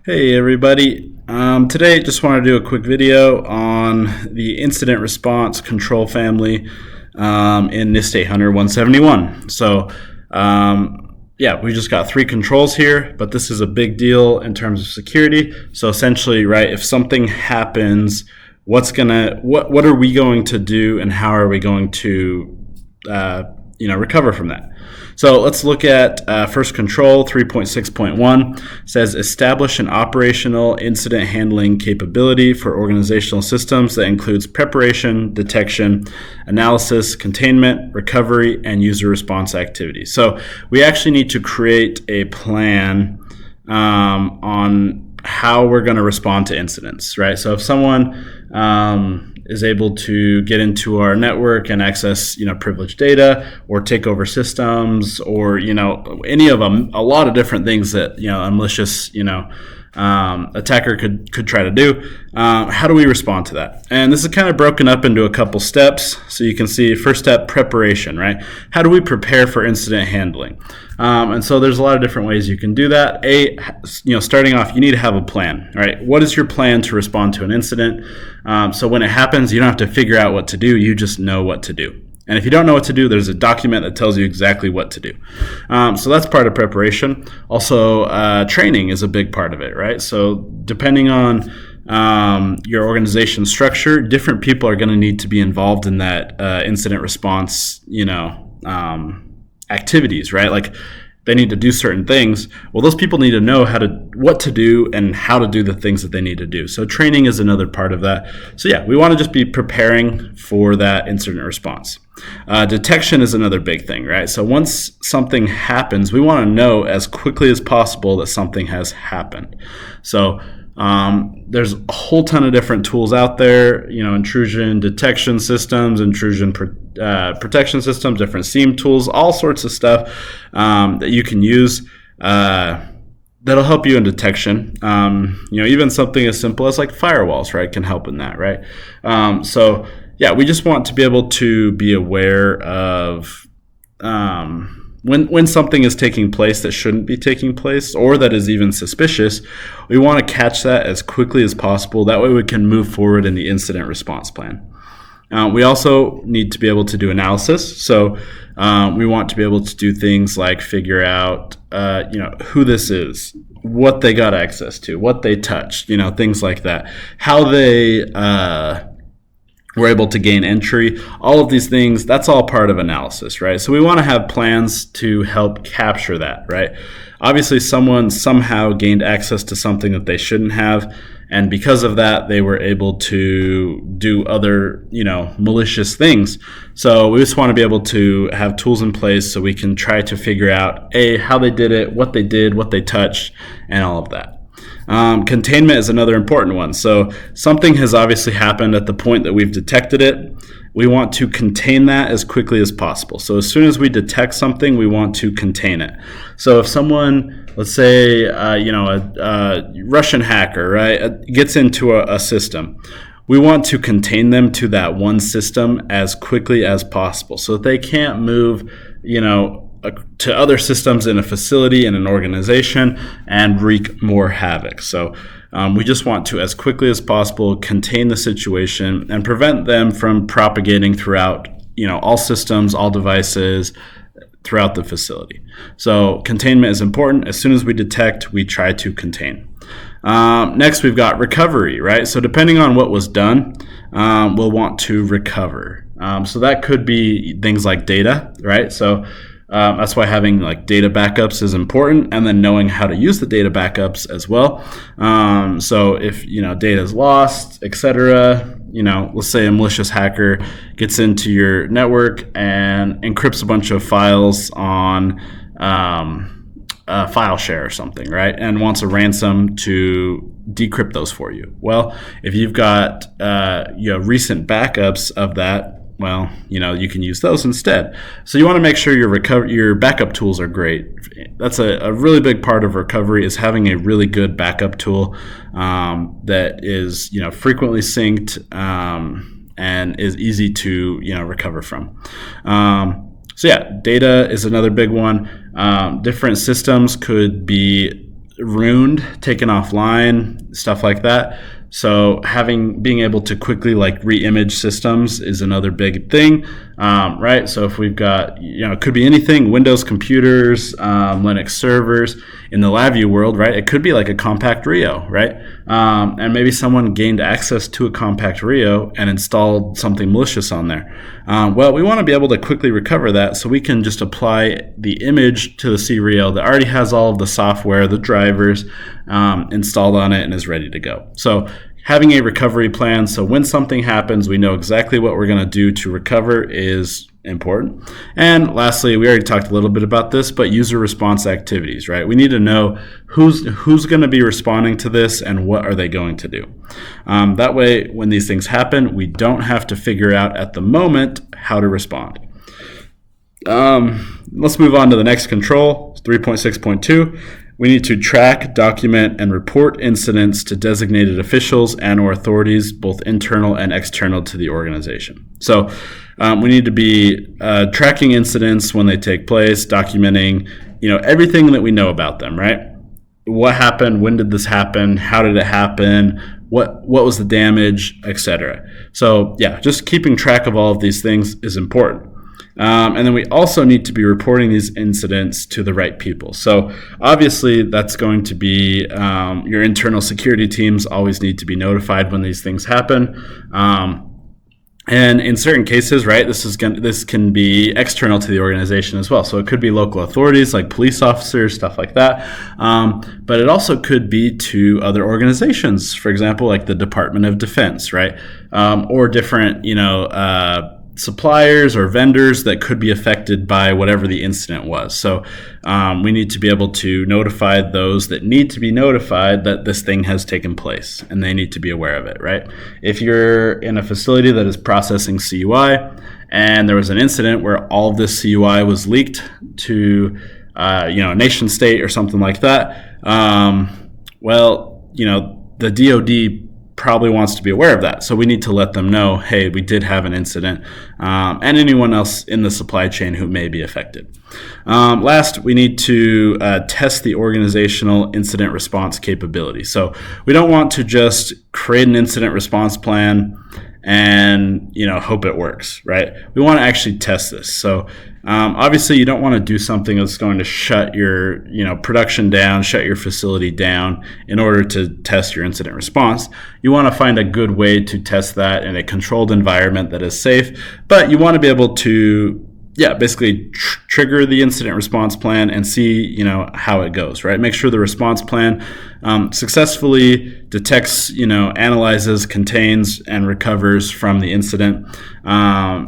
Hey everybody. Today just want to do a quick video on the incident response control family in NIST 171. So yeah, we just got 3 controls here, but this is a big deal in terms of security. So essentially, right, if something happens, what are we going to do and how are we going to recover from that? So let's look at first control 3.6.1. Says establish an operational incident handling capability for organizational systems that includes preparation, detection, analysis, containment, recovery, and user response activities. So we actually need to create a plan on how we're going to respond to incidents, right? So if someone is able to get into our network and access, privileged data or take over systems or, any of them, a lot of different things that, a malicious, attacker could try to do. How do we respond to that? And this is kind of broken up into a couple steps. So you can see first step, preparation, right? How do we prepare for incident handling? And so there's a lot of different ways you can do that. Starting off, you need to have a plan, right? What is your plan to respond to an incident? So when it happens, you don't have to figure out what to do. You just know what to do. And if you don't know what to do, there's a document that tells you exactly what to do. So that's part of preparation. Also, training is a big part of it, right? So depending on your organization structure, different people are going to need to be involved in that incident response, activities, right? Like they need to do certain things. Well, those people need to know what to do and how to do the things that they need to do. So training is another part of that. So yeah, we want to just be preparing for that incident response. Detection is another big thing, right? So once something happens, we want to know as quickly as possible that something has happened. So there's a whole ton of different tools out there, intrusion detection systems, intrusion protection systems, different SIEM tools, all sorts of stuff that you can use that'll help you in detection. Even something as simple as like firewalls, right, can help in that, right? So yeah, we just want to be able to be aware of when something is taking place that shouldn't be taking place or that is even suspicious. We want to catch that as quickly as possible. That way we can move forward in the incident response plan. We also need to be able to do analysis. So we want to be able to do things like figure out who this is, what they got access to, what they touched, things like that, how they we're able to gain entry, all of these things. That's all part of analysis, right? So we want to have plans to help capture that, right? Obviously, someone somehow gained access to something that they shouldn't have, and because of that, they were able to do other, malicious things. So we just want to be able to have tools in place so we can try to figure out, how they did it, what they touched, and all of that. Containment is another important one. So something has obviously happened at the point that we've detected it. We want to contain that as quickly as possible. So as soon as we detect something, we want to contain it. So if someone, let's say, a Russian hacker, right, gets into a system, we want to contain them to that one system as quickly as possible so that they can't move, to other systems in a facility, in an organization, and wreak more havoc. So we just want to, as quickly as possible, contain the situation and prevent them from propagating throughout, all systems, all devices, throughout the facility. So containment is important. As soon as we detect, we try to contain. Next, we've got recovery, right? So depending on what was done, we'll want to recover. So that could be things like data, right? So that's why having like data backups is important, and then knowing how to use the data backups as well. So if data is lost, etc., let's say a malicious hacker gets into your network and encrypts a bunch of files on file share or something, right, and wants a ransom to decrypt those for you. Well, if you've got recent backups of that, well, you can use those instead. So you want to make sure your backup tools are great. That's a really big part of recovery, is having a really good backup tool that is, frequently synced and is easy to, recover from. So yeah, data is another big one. Different systems could be ruined, taken offline, stuff like that. So being able to quickly re-image systems is another big thing, right? So if we've got, it could be anything, Windows computers, Linux servers. In the LabVIEW world, right, it could be like a compact Rio, right? And maybe someone gained access to a compact Rio and installed something malicious on there. Well, we want to be able to quickly recover that, so we can just apply the image to the C-Rio that already has all of the software, the drivers installed on it, and is ready to go. So having a recovery plan, so when something happens, we know exactly what we're going to do to recover, is important. And lastly, we already talked a little bit about this, but user response activities, right? We need to know who's going to be responding to this and what are they going to do. That way, when these things happen, we don't have to figure out at the moment how to respond. Let's move on to the next control, 3.6.2. We need to track, document, and report incidents to designated officials and/or authorities, both internal and external to the organization. So we need to be tracking incidents when they take place, documenting, everything that we know about them, right? What happened? When did this happen? How did it happen? What was the damage, etc. So yeah, just keeping track of all of these things is important. And then we also need to be reporting these incidents to the right people. So obviously that's going to be your internal security teams always need to be notified when these things happen. And in certain cases, right, this can be external to the organization as well. So it could be local authorities like police officers, stuff like that. But it also could be to other organizations, for example, like the Department of Defense, right? Or different, suppliers or vendors that could be affected by whatever the incident was. So we need to be able to notify those that need to be notified that this thing has taken place, and they need to be aware of it, right? If you're in a facility that is processing CUI and there was an incident where all of this CUI was leaked to a nation state or something like that, the DoD probably wants to be aware of that. So we need to let them know, hey, we did have an incident, and anyone else in the supply chain who may be affected. Last, we need to test the organizational incident response capability. So we don't want to just create an incident response plan and hope it works, right? We want to actually test this. So obviously you don't want to do something that's going to shut your production down, shut your facility down in order to test your incident response. You want to find a good way to test that in a controlled environment that is safe, but you want to be able to basically trigger the incident response plan and see, how it goes, right? Make sure the response plan successfully detects, analyzes, contains, and recovers from the incident.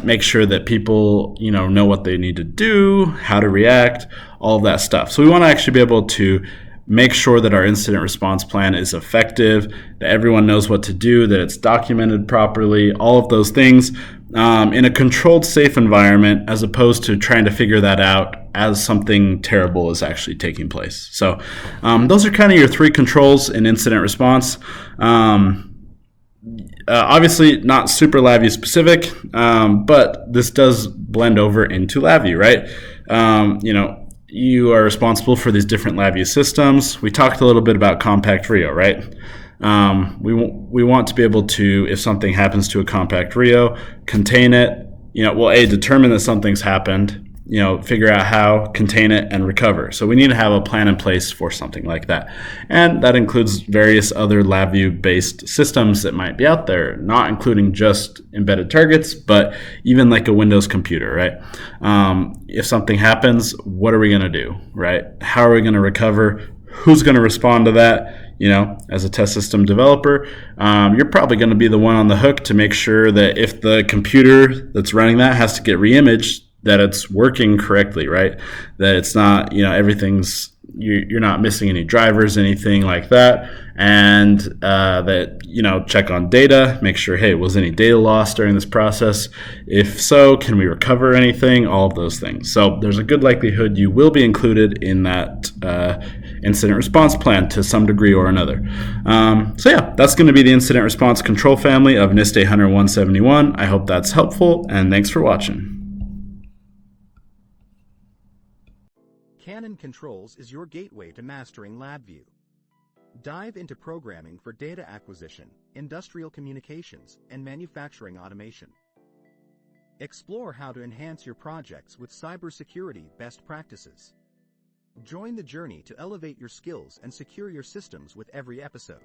Make sure that people, know what they need to do, how to react, all of that stuff. So we want to actually be able to make sure that our incident response plan is effective, that everyone knows what to do, that it's documented properly, all of those things in a controlled, safe environment, as opposed to trying to figure that out as something terrible is actually taking place. So those are kind of your three controls in incident response. Obviously not super LabVIEW specific, but this does blend over into LabVIEW, right? You are responsible for these different LabVIEW systems. We talked a little bit about compact Rio, right? We want to be able to, if something happens to a compact Rio, contain it, determine that something's happened, figure out how, contain it, and recover. So we need to have a plan in place for something like that. And that includes various other LabVIEW-based systems that might be out there, not including just embedded targets, but even like a Windows computer, right? If something happens, what are we going to do, right? How are we going to recover? Who's going to respond to that? As a test system developer, you're probably going to be the one on the hook to make sure that if the computer that's running that has to get reimaged, that it's working correctly, right? That it's not, you're not missing any drivers, anything like that. And that, check on data, make sure, hey, was any data lost during this process? If so, can we recover anything? All of those things. So there's a good likelihood you will be included in that incident response plan to some degree or another. That's going to be the incident response control family of NIST 171. I hope that's helpful, and thanks for watching. Canon Controls is your gateway to mastering LabVIEW. Dive into programming for data acquisition, industrial communications, and manufacturing automation. Explore how to enhance your projects with cybersecurity best practices. Join the journey to elevate your skills and secure your systems with every episode.